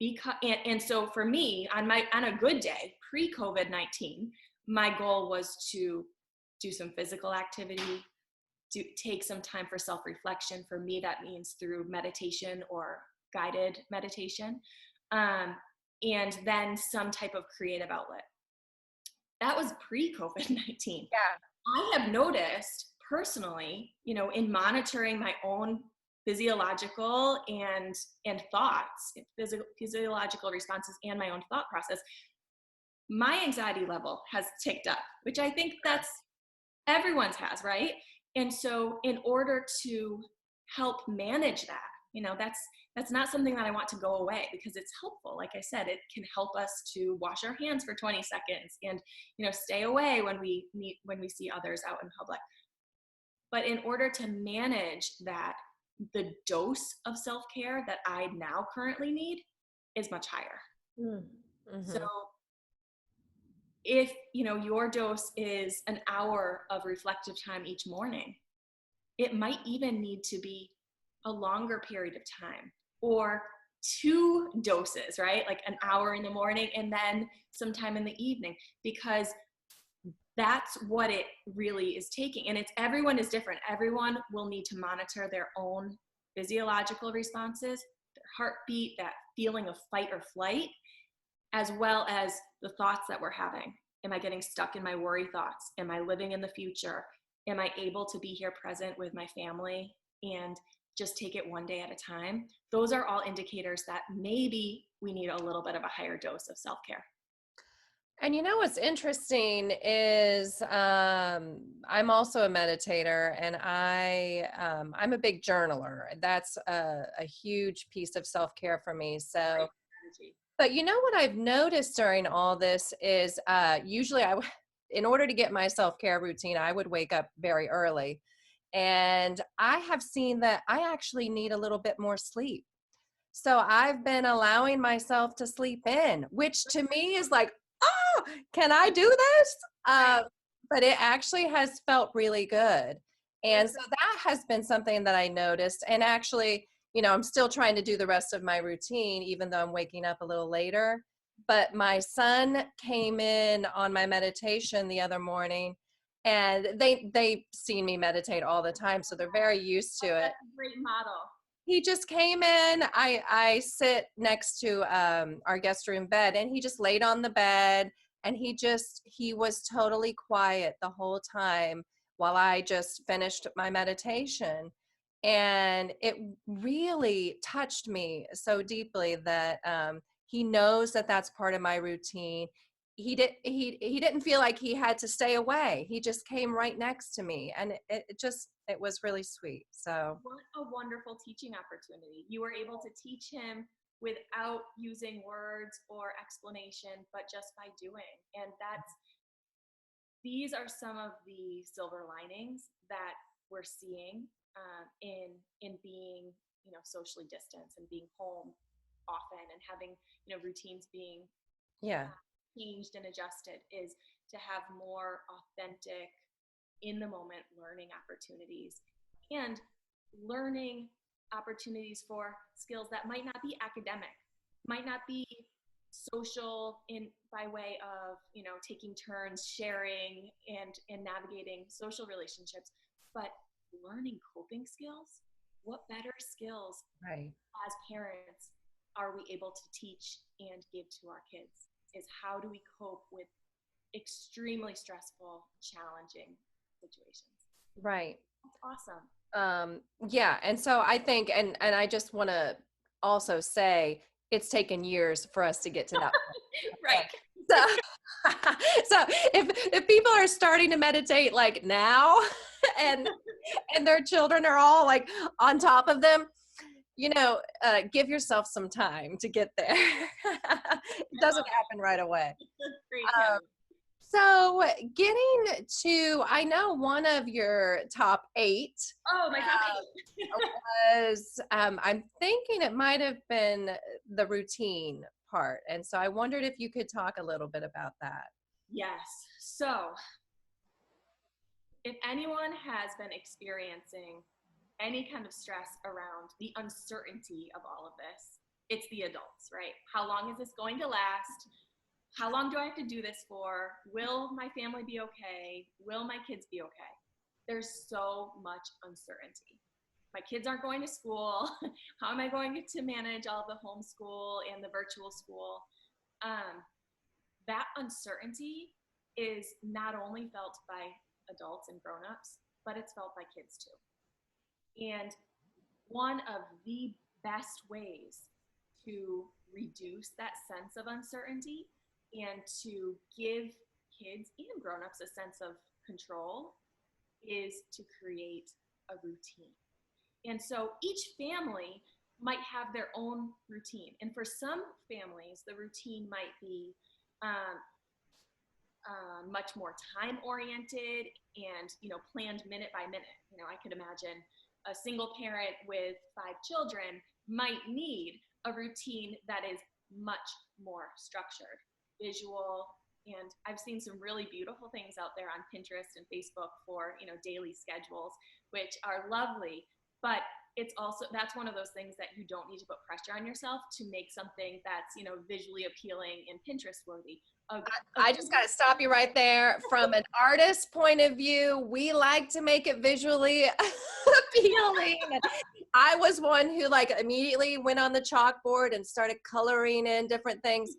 And so for me, on a good day, pre-COVID-19, my goal was to do some physical activity, to take some time for self-reflection. For me, that means through meditation or guided meditation, and then some type of creative outlet. That was pre-COVID-19. Yeah. I have noticed personally, in monitoring my own physiological and thoughts, physiological responses, and my own thought process, my anxiety level has ticked up, which I think that's everyone's has, right? And so in order to help manage that, that's not something that I want to go away, because it's helpful. Like I said, it can help us to wash our hands for 20 seconds and, stay away when we see others out in public. But in order to manage that, the dose of self-care that I now currently need is much higher. Mm-hmm. So if, your dose is an hour of reflective time each morning, it might even need to be a longer period of time, or 2 doses, right? Like an hour in the morning and then sometime in the evening, because that's what it really is taking. And everyone is different. Everyone will need to monitor their own physiological responses, their heartbeat, that feeling of fight or flight, as well as the thoughts that we're having. Am I getting stuck in my worry thoughts? Am I living in the future? Am I able to be here present with my family and just take it one day at a time? Those are all indicators that maybe we need a little bit of a higher dose of self-care. And what's interesting is I'm also a meditator, and I'm a big journaler. That's a huge piece of self-care for me. So, but what I've noticed during all this is usually in order to get my self-care routine, I would wake up very early. And I have seen that I actually need a little bit more sleep. So I've been allowing myself to sleep in, which to me is like, oh, can I do this? But it actually has felt really good. And so that has been something that I noticed. And actually, I'm still trying to do the rest of my routine, even though I'm waking up a little later. But my son came in on my meditation the other morning, and they've seen me meditate all the time, so they're very used to it. That's a great model. He just came in. I sit next to our guest room bed, and he just laid on the bed, and he was totally quiet the whole time while I just finished my meditation. And it really touched me so deeply that he knows that that's part of my routine. He didn't feel like he had to stay away. He just came right next to me, and it was really sweet. So what a wonderful teaching opportunity. You were able to teach him without using words or explanation, but just by doing. And these are some of the silver linings that we're seeing in being, socially distanced and being home often, and having, routines being changed and adjusted, is to have more authentic, in the moment learning opportunities, and learning opportunities for skills that might not be academic, might not be social by way of, taking turns sharing and navigating social relationships, but learning coping skills. What better skills as parents are we able to teach and give to our kids, is how do we cope with extremely stressful, challenging situations. Right. That's awesome. Yeah. And so I think, and I just want to also say, it's taken years for us to get to that point. Right. So if people are starting to meditate like now, and their children are all like on top of them, give yourself some time to get there. It doesn't happen right away. So getting to, I know one of your top 8. Oh, my top 8 was, I'm thinking it might have been the routine part. And so I wondered if you could talk a little bit about that. Yes. So if anyone has been experiencing any kind of stress around the uncertainty of all of this, It's the adults, right? How long is this going to last? How long do I have to do this for? Will my family be okay? Will my kids be okay? There's so much uncertainty. My kids aren't going to school. How am I going to manage all the homeschool and the virtual school? That uncertainty is not only felt by adults and grown-ups, but it's felt by kids too. And one of the best ways to reduce that sense of uncertainty and to give kids and grown-ups a sense of control is to create a routine. And so each family might have their own routine. And for some families, the routine might be much more time oriented and, planned minute by minute. I could imagine a single parent with 5 children might need a routine that is much more structured, visual, and I've seen some really beautiful things out there on Pinterest and Facebook for, daily schedules, which are lovely, but that's one of those things that you don't need to put pressure on yourself to make something that's, visually appealing and Pinterest worthy. I just got to stop you right there. From an artist's point of view, we like to make it visually appealing. I was one who immediately went on the chalkboard and started coloring in different things.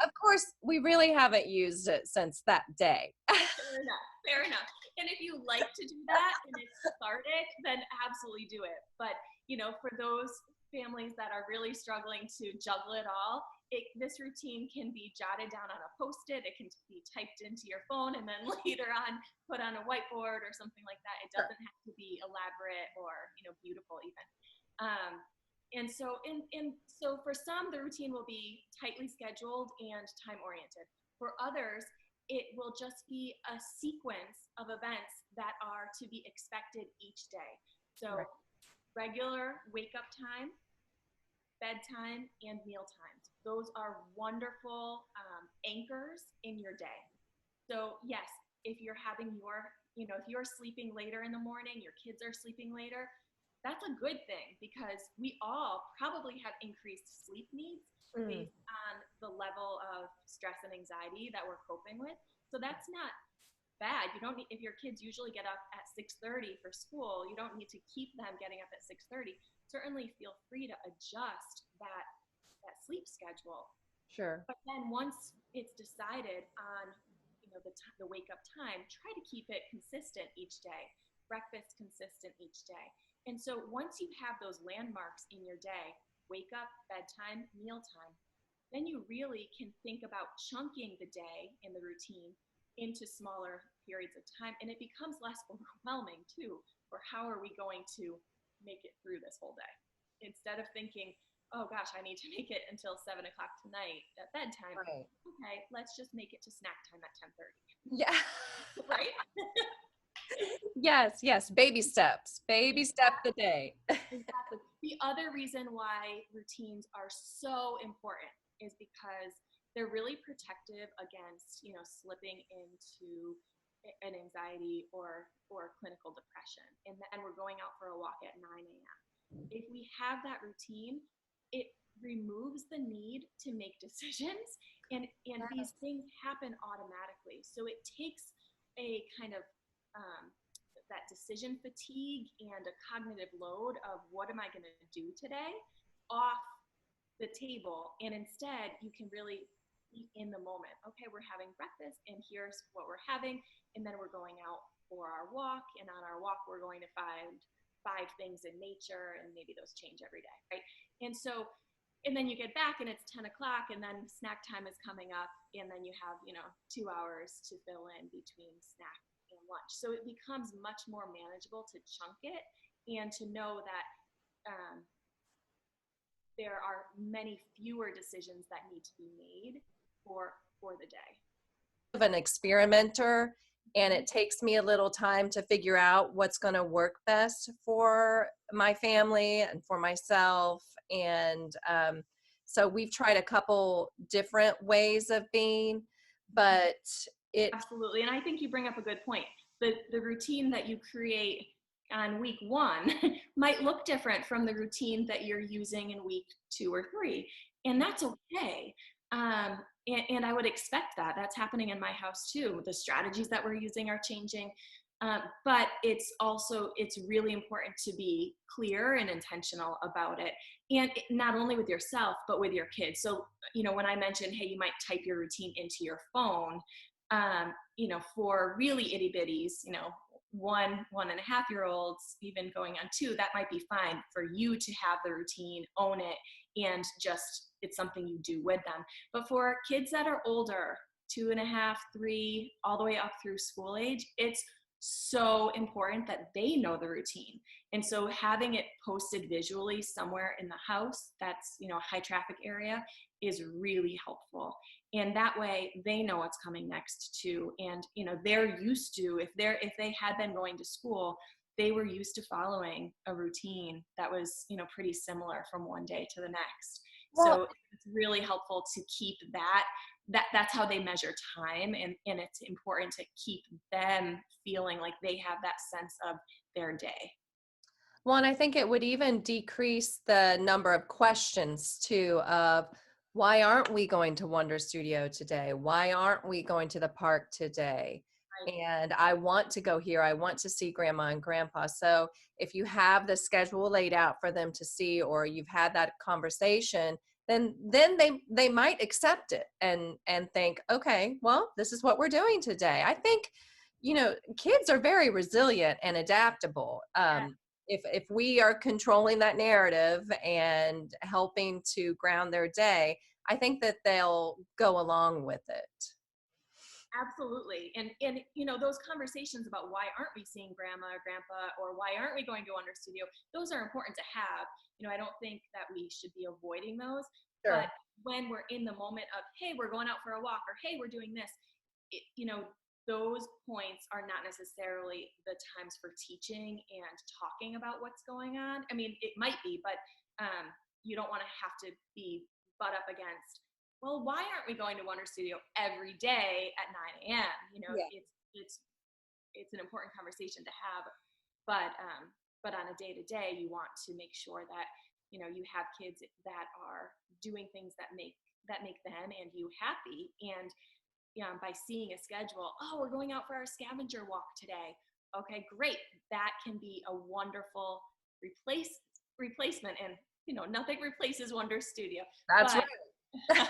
Of course, we really haven't used it since that day. Fair enough. And if you like to do that and it's cathartic, then absolutely do it. But, for those families that are really struggling to juggle it all, this routine can be jotted down on a Post-it. It can be typed into your phone and then later on put on a whiteboard or something like that. It doesn't have to be elaborate or, beautiful even. And so for some, the routine will be tightly scheduled and time oriented. For others, it will just be a sequence of events that are to be expected each day. So regular wake up time, bedtime, and meal times. Those are wonderful anchors in your day. So yes, if you're having if you're sleeping later in the morning, your kids are sleeping later, that's a good thing because we all probably have increased sleep needs based on the level of stress and anxiety that we're coping with. So that's not bad. You don't need, if your kids usually get up at 6:30 for school, you don't need to keep them getting up at 6:30. Certainly feel free to adjust that sleep schedule. Sure. But then once it's decided on the wake up time, try to keep it consistent each day. Breakfast consistent each day. And so once you have those landmarks in your day, wake up, bedtime, mealtime, then you really can think about chunking the day in the routine into smaller periods of time. And it becomes less overwhelming too, for how are we going to make it through this whole day? Instead of thinking, oh gosh, I need to make it until 7 o'clock tonight at bedtime. Right. Okay, let's just make it to snack time at 10:30. Yeah. Right? Yes. Baby steps. Baby step the day. Exactly. The other reason why routines are so important is because they're really protective against, slipping into an anxiety or clinical depression. And we're going out for a walk at 9 a.m. If we have that routine, it removes the need to make decisions, and these things happen automatically. So it takes a kind of that decision fatigue and a cognitive load of what am I going to do today off the table, and instead you can really be in the moment. Okay, we're having breakfast and here's what we're having, and then we're going out for our walk, and on our walk we're going to find 5 things in nature, and maybe those change every day, right? And then you get back and it's 10 o'clock, and then snack time is coming up, and then you have 2 hours to fill in between snack and lunch. So it becomes much more manageable to chunk it and to know that there are many fewer decisions that need to be made for the day. Of an experimenter, and it takes me a little time to figure out what's going to work best for my family and for myself. And so we've tried a couple different ways of being, but Absolutely. And I think you bring up a good point. The routine that you create on week 1 might look different from the routine that you're using in week 2 or 3. And that's okay. And I would expect that. That's happening in my house too. The strategies that we're using are changing. But it's really important to be clear and intentional about it. And not only with yourself, but with your kids. So, when I mentioned, hey, you might type your routine into your phone, for really itty bitties, 1.5-year-olds, even going on 2, that might be fine for you to have the routine, own it, and just, it's something you do with them. But for kids that are older, 2.5, 3, all the way up through school age, it's so important that they know the routine. And so having it posted visually somewhere in the house that's, a high traffic area is really helpful. And that way they know what's coming next too. And, they're used to, if they had been going to school, they were used to following a routine that was, pretty similar from one day to the next. Well, So it's really helpful to keep that's how they measure time. And it's important to keep them feeling like they have that sense of their day. Well, and I think it would even decrease the number of questions too of why aren't we going to Wonder Studio today? Why aren't we going to the park today? And I want to go here. I want to see grandma and grandpa. So if you have the schedule laid out for them to see, or you've had that conversation, then they might accept it and think, okay, well, this is what we're doing today. I think, kids are very resilient and adaptable. If we are controlling that narrative and helping to ground their day, I think that they'll go along with it. Absolutely. And those conversations about why aren't we seeing grandma or grandpa, or why aren't we going to Wonder Studio, those are important to have. I don't think that we should be avoiding those. Sure. But when we're in the moment of, hey, we're going out for a walk, or hey, we're doing this, those points are not necessarily the times for teaching and talking about what's going on. I mean, it might be, but you don't want to have to be butt up against, well, why aren't we going to Wonder Studio every day at 9 a.m.? Yeah. It's an important conversation to have, but on a day to day, you want to make sure that you have kids that are doing things that make them and you happy. And by seeing a schedule, oh, we're going out for our scavenger walk today. Okay, great. That can be a wonderful replacement. And nothing replaces Wonder Studio. That's but, right.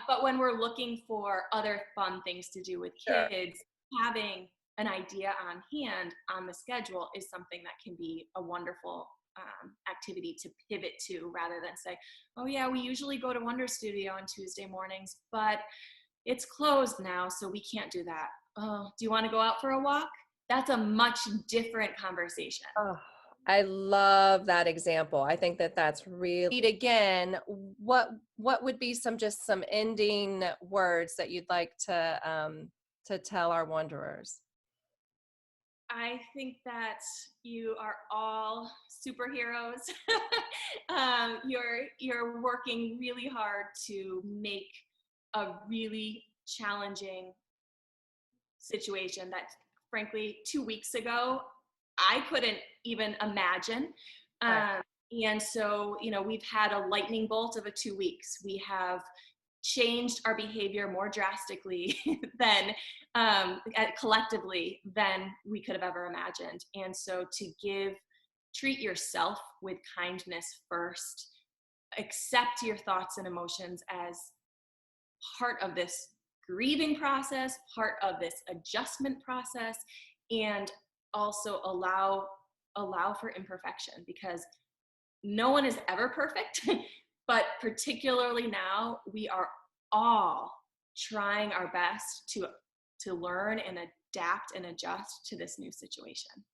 but when we're looking for other fun things to do with Sure. kids, having an idea on hand on the schedule is something that can be a wonderful activity to pivot to, rather than say, oh yeah, we usually go to Wonder Studio on Tuesday mornings, but it's closed now, so we can't do that. Oh, do you want to go out for a walk? That's a much different conversation. Oh, I love that example. I think that that's really, again, what would be some ending words that you'd like to tell our wanderers? I think that you are all superheroes. You're working really hard to make a really challenging situation that, frankly, 2 weeks ago, I couldn't even imagine. Right. And so, we've had a lightning bolt of a 2 weeks. We have changed our behavior more drastically than collectively than we could have ever imagined. And so to treat yourself with kindness first, accept your thoughts and emotions as part of this grieving process, part of this adjustment process, and also allow for imperfection, because no one is ever perfect. But particularly now, we are all trying our best to learn and adapt and adjust to this new situation.